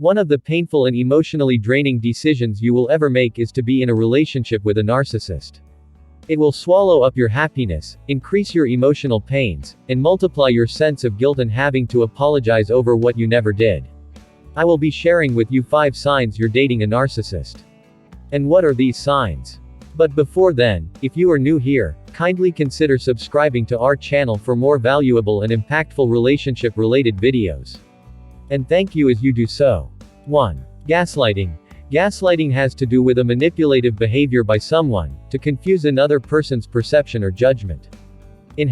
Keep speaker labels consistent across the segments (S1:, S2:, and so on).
S1: One of the painful and emotionally draining decisions you will ever make is to be in a relationship with a narcissist. It will swallow up your happiness, increase your emotional pains, and multiply your sense of guilt and having to apologize over what you never did. I will be sharing with you 5 signs you're dating a narcissist. And what are these signs? But before then, if you are new here, kindly consider subscribing to our channel for more valuable and impactful relationship-related videos. And thank you as you do so. 1. Gaslighting. Gaslighting has to do with a manipulative behavior by someone to confuse another person's perception or judgment. In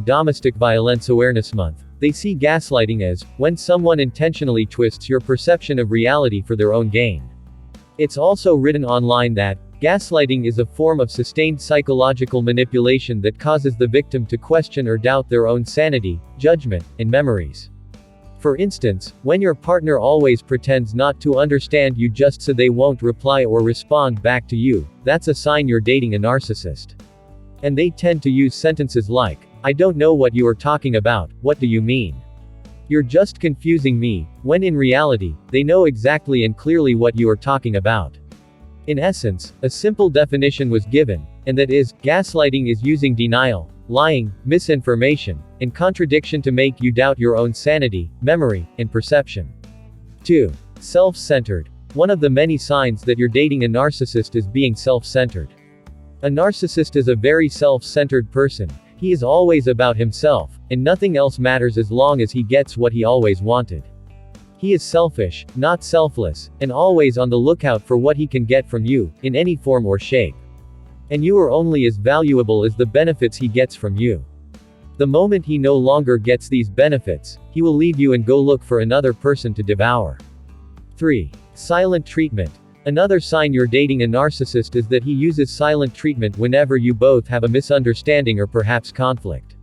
S1: #Domestic Violence Awareness Month, they see gaslighting as when someone intentionally twists your perception of reality for their own gain. It's also written online that gaslighting is a form of sustained psychological manipulation that causes the victim to question or doubt their own sanity, judgment, and memories. For instance, when your partner always pretends not to understand you just so they won't reply or respond back to you, that's a sign you're dating a narcissist. And they tend to use sentences like, "I don't know what you are talking about, what do you mean? You're just confusing me," when in reality, they know exactly and clearly what you are talking about. In essence, a simple definition was given, and that is, gaslighting is using denial, lying, misinformation, and contradiction to make you doubt your own sanity, memory, and perception. 2. Self-centered. One of the many signs that you're dating a narcissist is being self-centered. A narcissist is a very self-centered person. He is always about himself, and nothing else matters as long as he gets what he always wanted. He is selfish, not selfless, and always on the lookout for what he can get from you, in any form or shape. And you are only as valuable as the benefits he gets from you. The moment he no longer gets these benefits, he will leave you and go look for another person to devour. 3. Silent treatment. Another sign you're dating a narcissist is that he uses silent treatment whenever you both have a misunderstanding or perhaps conflict.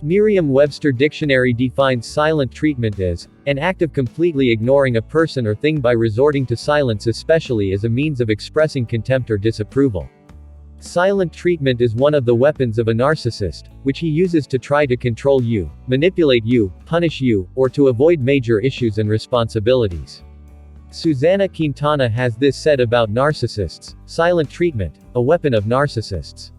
S1: Merriam-Webster Dictionary defines silent treatment as an act of completely ignoring a person or thing by resorting to silence, especially as a means of expressing contempt or disapproval. Silent treatment is one of the weapons of a narcissist, which he uses to try to control you, manipulate you, punish you, or to avoid major issues and responsibilities. Susana Quintana has this said about narcissists: silent treatment, a weapon of narcissists.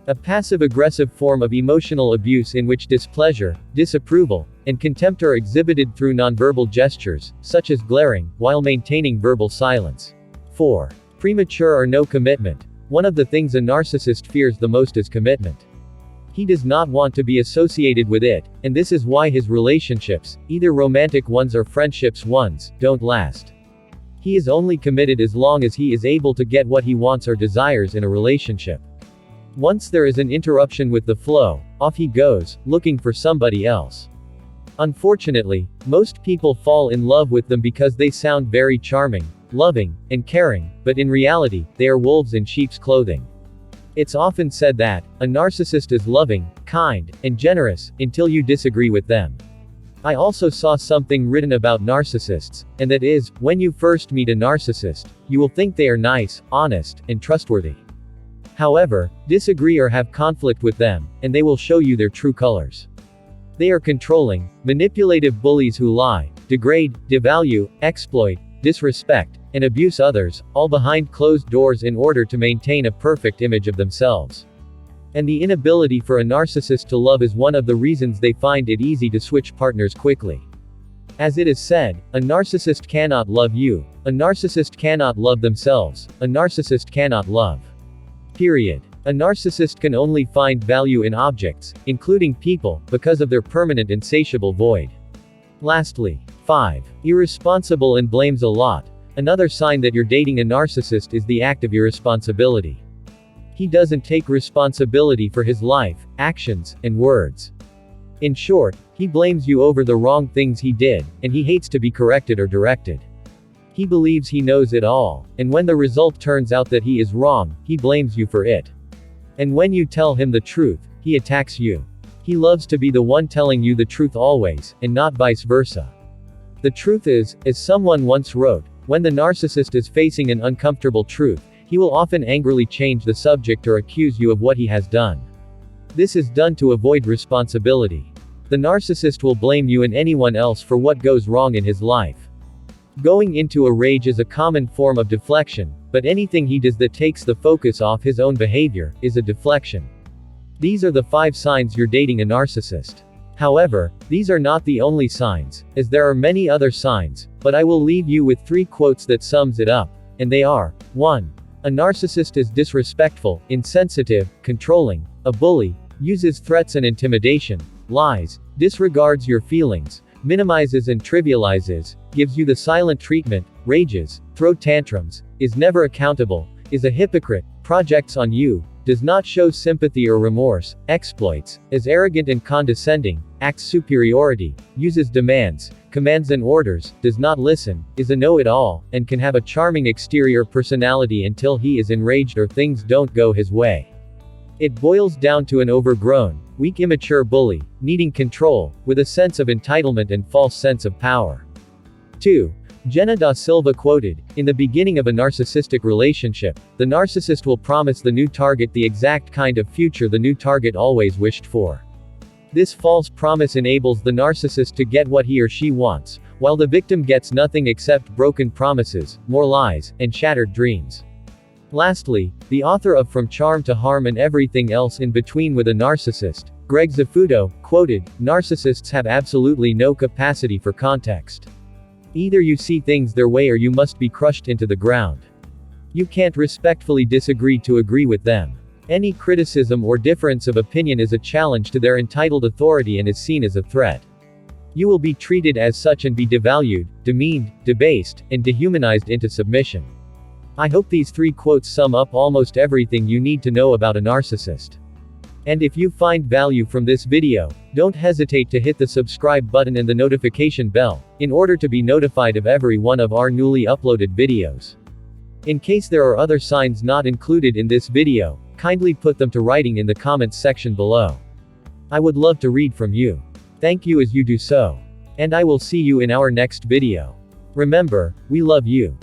S1: A passive-aggressive form of emotional abuse in which displeasure, disapproval, and contempt are exhibited through nonverbal gestures, such as glaring, while maintaining verbal silence. 4. Premature no commitment. One of the things a narcissist fears the most is commitment. He does not want to be associated with it, and this is why his relationships, either romantic ones or friendships ones, don't last. He is only committed as long as he is able to get what he wants or desires in a relationship. Once there is an interruption with the flow, off he goes, looking for somebody else. Unfortunately, most people fall in love with them because they sound very charming, loving, and caring, but in reality, they are wolves in sheep's clothing. It's often said that a narcissist is loving, kind, and generous, until you disagree with them. I also saw something written about narcissists, and that is, when you first meet a narcissist, you will think they are nice, honest, and trustworthy. However, disagree or have conflict with them, and they will show you their true colors. They are controlling, manipulative bullies who lie, degrade, devalue, exploit, disrespect, and abuse others, all behind closed doors in order to maintain a perfect image of themselves. And the inability for a narcissist to love is one of the reasons they find it easy to switch partners quickly. As it is said, a narcissist cannot love you, a narcissist cannot love themselves, a narcissist cannot love. Period. A narcissist can only find value in objects, including people, because of their permanent insatiable void. Lastly, 5. Irresponsible and blames a lot. Another sign that you're dating a narcissist is the act of irresponsibility. He doesn't take responsibility for his life, actions, and words. In short, he blames you over the wrong things he did, and he hates to be corrected or directed. He believes he knows it all, and when the result turns out that he is wrong, he blames you for it. And when you tell him the truth, he attacks you. He loves to be the one telling you the truth always, and not vice versa. The truth is, as someone once wrote, when the narcissist is facing an uncomfortable truth, he will often angrily change the subject or accuse you of what he has done. This is done to avoid responsibility. The narcissist will blame you and anyone else for what goes wrong in his life. Going into a rage is a common form of deflection, but anything he does that takes the focus off his own behavior is a deflection. These are the 5 signs you're dating a narcissist. However, these are not the only signs, as there are many other signs, but I will leave you with 3 quotes that sums it up, and they are: 1. A narcissist is disrespectful, insensitive, controlling, a bully, uses threats and intimidation, lies, disregards your feelings, minimizes and trivializes, gives you the silent treatment, rages, throw tantrums, is never accountable, is a hypocrite, projects on you, does not show sympathy or remorse, exploits, is arrogant and condescending, acts superiority, uses demands, commands and orders, does not listen, is a know-it-all, and can have a charming exterior personality until he is enraged or things don't go his way. It boils down to an overgrown, weak immature bully, needing control, with a sense of entitlement and false sense of power. 2. Jenna da Silva quoted, "In the beginning of a narcissistic relationship, the narcissist will promise the new target the exact kind of future the new target always wished for. This false promise enables the narcissist to get what he or she wants, while the victim gets nothing except broken promises, more lies, and shattered dreams." Lastly, the author of From Charm to Harm and Everything Else in Between with a Narcissist, Greg Zafuto, quoted, "Narcissists have absolutely no capacity for context. Either you see things their way or you must be crushed into the ground. You can't respectfully disagree to agree with them. Any criticism or difference of opinion is a challenge to their entitled authority and is seen as a threat. You will be treated as such and be devalued, demeaned, debased, and dehumanized into submission." I hope these 3 quotes sum up almost everything you need to know about a narcissist. And if you find value from this video, don't hesitate to hit the subscribe button and the notification bell, in order to be notified of every one of our newly uploaded videos. In case there are other signs not included in this video, kindly put them to writing in the comments section below. I would love to read from you. Thank you as you do so. And I will see you in our next video. Remember, we love you.